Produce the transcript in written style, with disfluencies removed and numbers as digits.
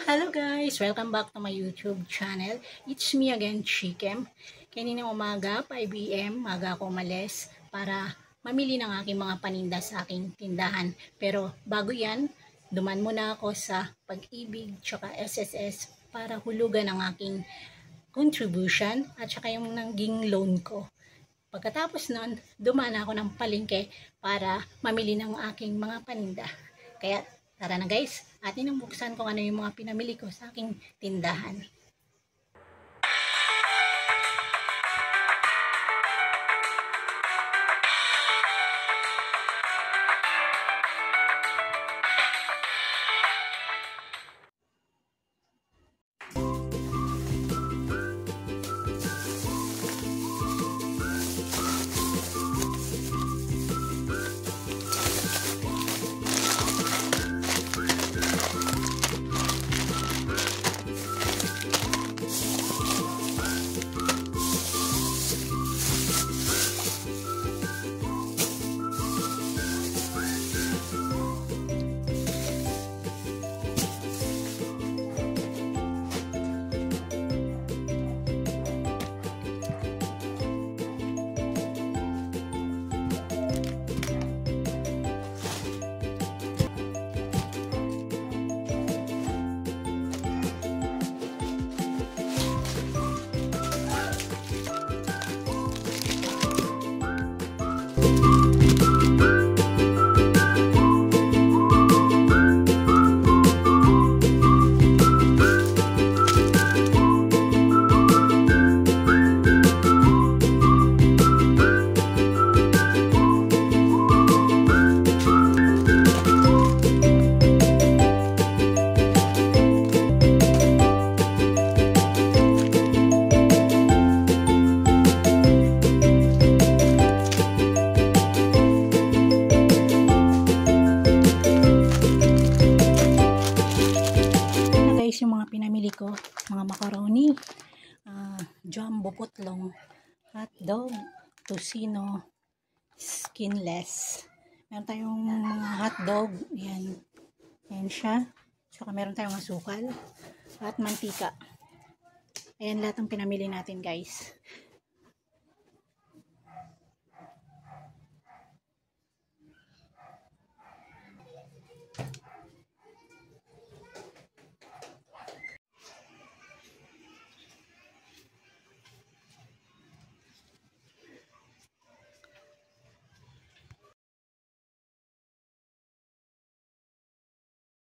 Hello guys! Welcome back to my YouTube channel. It's me again, Chikem. Kaninang umaga, 5 AM, maga ako umalis para mamili ng aking mga paninda sa aking tindahan. Pero bago yan, duman muna ako sa Pag-ibig tsaka SSS para hulugan ang aking contribution at saka yung naging loan ko. Pagkatapos nun, dumaan ako ng palengke para mamili ng aking mga paninda. Kaya tara na guys, atin ang buksan kung ano yung mga pinamili ko sa aking tindahan. Yung mga pinamili ko, mga macaroni, jumbo putlong, hotdog, tocino, skinless. Meron tayong mga hotdog, yan siya. Saka meron tayong asukal at mantika. Ayan lahat ang pinamili natin guys.